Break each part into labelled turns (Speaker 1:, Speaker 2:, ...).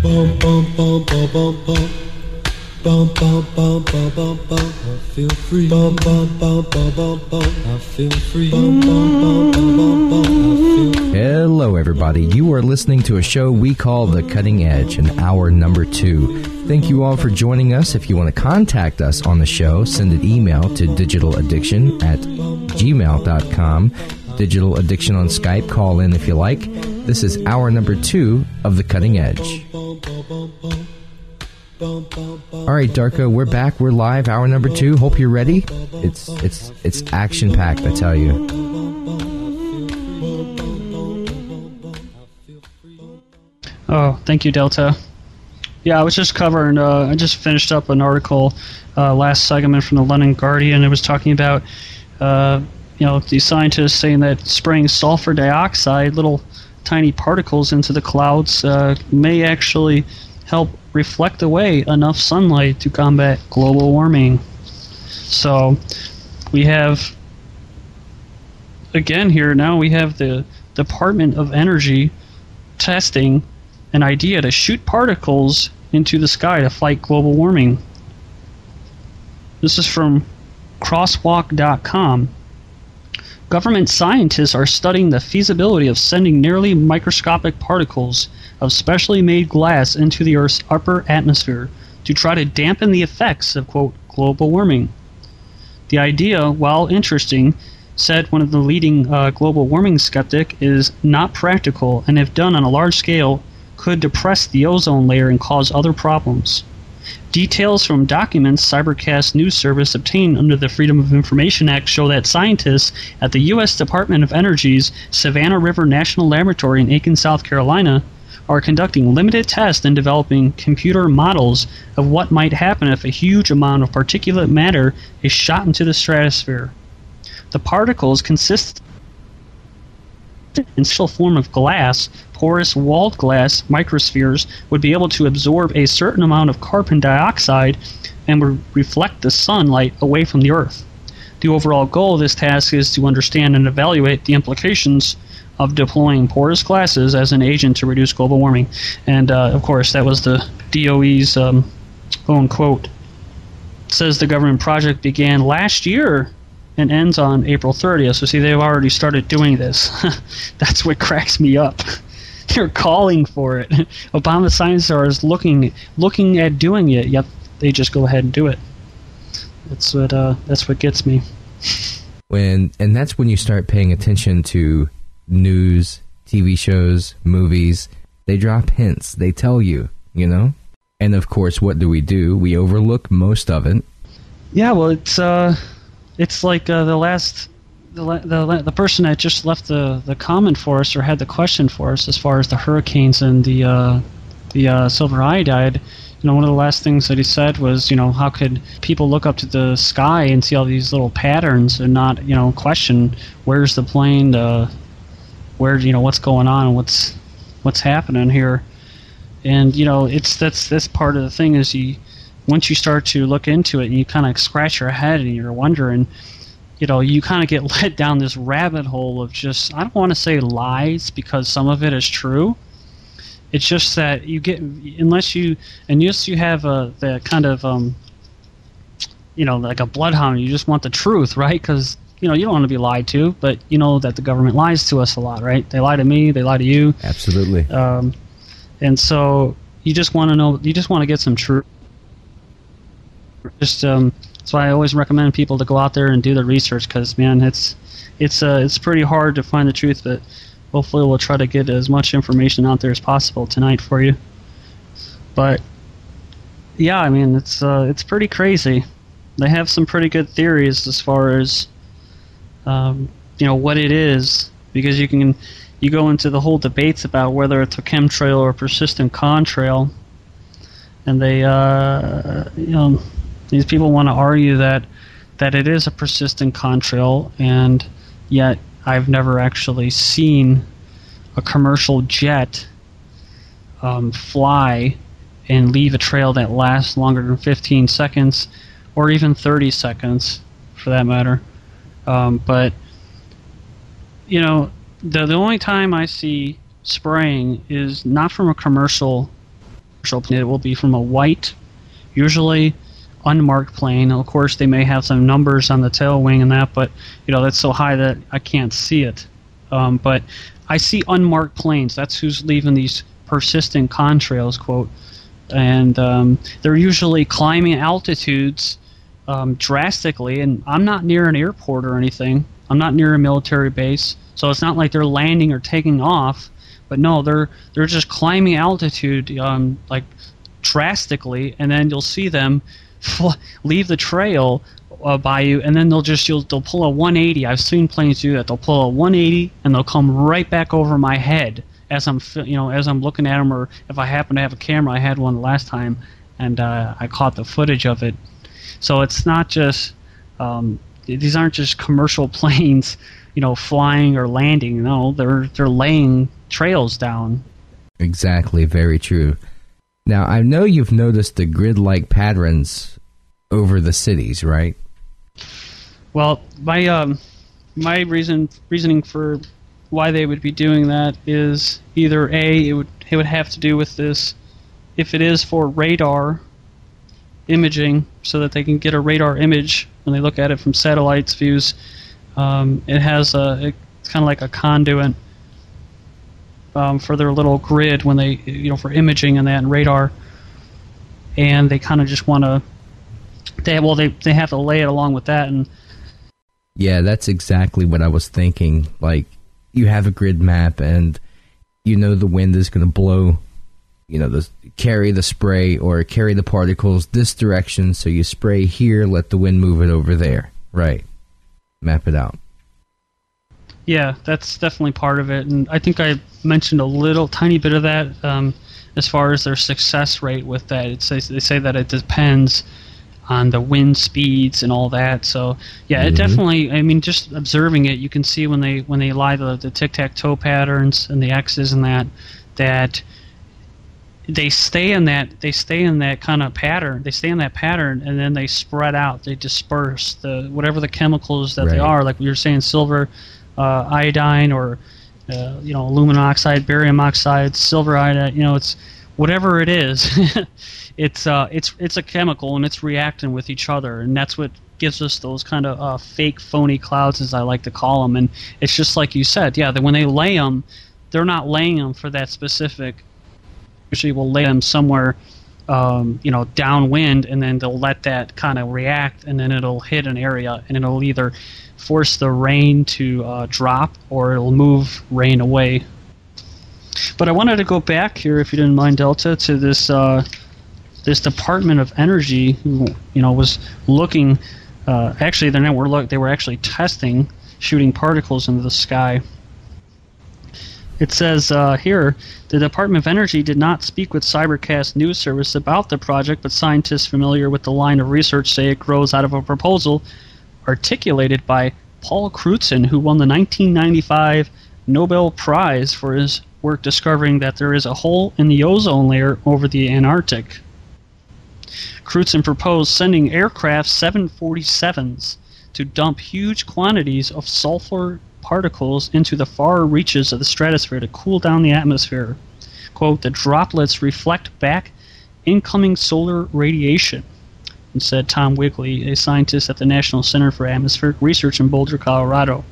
Speaker 1: Bum bum bum bum bum bum. Bum bum bum bum bum bum. I feel free. Bum bum bum bum bum bum. I feel free. Bum bum bum bum bum bum. I feel free.
Speaker 2: Hello, everybody. You are listening to a show we call The Cutting Edge, and hour number 2. Thank you all for joining us. If you want to contact us on the show, send an email to digitaladdiction@gmail.com. Digital Addiction on Skype. Call in if you like. This is hour number 2 of The Cutting Edge. All right, Darko, we're back. We're live. Hour number 2. Hope you're ready. It's action packed, I tell you.
Speaker 3: Oh, thank you, Delta. Yeah, I was just covering. I just finished up an article last segment from the London Guardian. It was talking about these scientists saying that spraying sulfur dioxide, little tiny particles into the clouds, may actually help reflect away enough sunlight to combat global warming. So we have, again here now, we have the Department of Energy testing an idea to shoot particles into the sky to fight global warming. This is from crosswalk.com. Government scientists are studying the feasibility of sending nearly microscopic particles of specially made glass into the Earth's upper atmosphere to try to dampen the effects of, quote, global warming. The idea, while interesting, said one of the leading global warming skeptic, is not practical and if done on a large scale could depress the ozone layer and cause other problems. Details from documents Cybercast News Service obtained under the Freedom of Information Act show that scientists at the U.S. Department of Energy's Savannah River National Laboratory in Aiken, South Carolina, are conducting limited tests and developing computer models of what might happen if a huge amount of particulate matter is shot into the stratosphere. The particles consist in special form of glass. Porous walled glass microspheres would be able to absorb a certain amount of carbon dioxide and would reflect the sunlight away from the Earth. The overall goal of this task is to understand and evaluate the implications of deploying porous glasses as an agent to reduce global warming. And, of course, that was the DOE's own quote. It says the government project began last year and ends on April 30th. So, see, they've already started doing this. That's what cracks me up. They're calling for it. Obama scientists are looking at doing it, yet they just go ahead and do it. That's what gets me.
Speaker 2: And that's when you start paying attention to news, TV shows, movies. They drop hints. They tell you, you know? And, of course, what do? We overlook most of it. Yeah, well, it's like the person that just left the comment for us or had the question for us as far as the hurricanes and the silver iodide. You know, one of the last things that he said was, you know, how could people look up to the sky and see all these little patterns and not, you know, question where's the plane, where, you know, what's going on, what's happening here. And, you know, that's part of the thing is once you start to look into it and you kind of scratch your head and you're wondering, you know, you kind of get led down this rabbit hole of just, I don't want to say lies because some of it is true. It's just that you get, unless you have the kind of, you know, like a bloodhound, you just want the truth, right? Because, you know, you don't want to be lied to, but you know that the government lies to us a lot, right? They lie to me, they lie to you. Absolutely.
Speaker 3: And so you just want to know, you just want to get some truth. That's why I always recommend people to go out there and do the research because, man, it's pretty hard to find the truth, but hopefully we'll try to get as much information out there as possible tonight for you. But yeah, I mean, it's pretty crazy. They have some pretty good theories as far as you know what it is, because you go into the whole debates about whether it's a chemtrail or a persistent contrail, and they you know, these people want to argue that it is a persistent contrail, and yet I've never actually seen a commercial jet fly and leave a trail that lasts longer than 15 seconds or even 30 seconds for that matter. But you know, the only time I see spraying is not from a commercial
Speaker 2: It will be from a white, usually unmarked plane. Of course, they may have some numbers on the tail wing and that, but that's so high that I can't see it. But I see unmarked planes. That's who's leaving these persistent contrails, quote. And they're usually climbing altitudes drastically. And I'm not near an airport or anything. I'm not near a military base, so it's not like they're landing or taking off. But no, they're just climbing altitude like drastically, and then you'll see them leave the trail by you, and then they'll pull a 180. I've seen planes do that. They'll pull a 180 and they'll come right back over my head as I'm looking at them, or if I happen to have a camera. I had one the last time, and I caught the footage of it. So it's not just these aren't just commercial planes, flying or landing. No, they're laying trails down.
Speaker 4: Exactly, very true. Now, I know you've noticed the grid-like patterns over the cities, right?
Speaker 2: Well, my reasoning for why they would be doing that is either A, it would have to do with this, if it is for radar imaging, so that they can get a radar image when they look at it from satellites views. It has it's kind of like a conduit for their little grid when they, for imaging and that and radar, and they kind of just want to. They have to lay it along with that. And
Speaker 4: yeah, that's exactly what I was thinking. Like, you have a grid map, and the wind is going to blow, carry the spray or carry the particles this direction. So you spray here, let the wind move it over there. Right. Map it out.
Speaker 2: Yeah, that's definitely part of it, and I think I mentioned a tiny bit of that as far as their success rate with that. They say that it depends on the wind speeds and all that. So yeah, it definitely. I mean, just observing it, you can see when they lie the tic-tac-toe patterns and the X's and that they stay in that kind of pattern. They stay in that pattern, and then they spread out. They disperse whatever the chemicals that they are. Like we were saying, silver. Iodine or aluminum oxide, barium oxide, silver iodide. It's whatever it is. it's a chemical, and it's reacting with each other, and that's what gives us those kind of fake, phony clouds, as I like to call them. And it's just like you said, yeah. That when they lay them, they're not laying them for that specific. Usually, we'll lay them somewhere, downwind, and then they'll let that kind of react, and then it'll hit an area, and it'll either force the rain to drop, or it'll move rain away. But I wanted to go back here, if you didn't mind, Delta, to this this Department of Energy, who was looking. Actually, they were actually testing shooting particles into the sky. It says here, the Department of Energy did not speak with Cybercast News Service about the project, but scientists familiar with the line of research say it grows out of a proposal articulated by Paul Crutzen, who won the 1995 Nobel Prize for his work discovering that there is a hole in the ozone layer over the Antarctic. Crutzen proposed sending aircraft 747s to dump huge quantities of sulfur particles into the far reaches of the stratosphere to cool down the atmosphere. Quote, the droplets reflect back incoming solar radiation, said Tom Wigley, a scientist at the National Center for Atmospheric Research in Boulder, Colorado.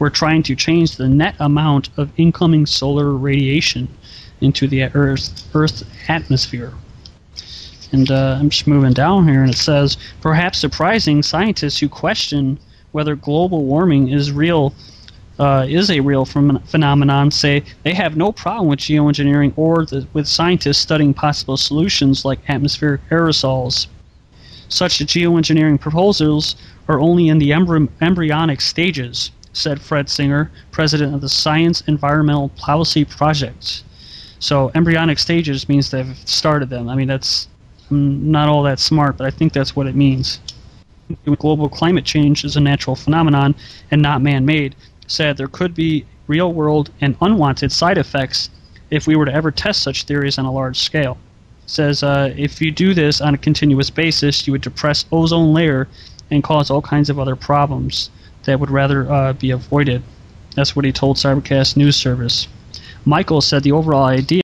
Speaker 2: We're trying to change the net amount of incoming solar radiation into the Earth's atmosphere. And I'm just moving down here, and it says, perhaps surprising, scientists who question whether global warming is a real phenomenon say they have no problem with geoengineering or with scientists studying possible solutions like atmospheric aerosols. Such geoengineering proposals are only in the embryonic stages, said Fred Singer, president of the Science Environmental Policy Project. So embryonic stages means they've started them. I mean, I'm not all that smart, but I think that's what it means. Global climate change is a natural phenomenon and not man-made, said there could be real-world and unwanted side effects if we were to ever test such theories on a large scale. Says if you do this on a continuous basis, you would depress ozone layer and cause all kinds of other problems that would rather be avoided. That's what he told Cybercast News Service. Michael said the overall idea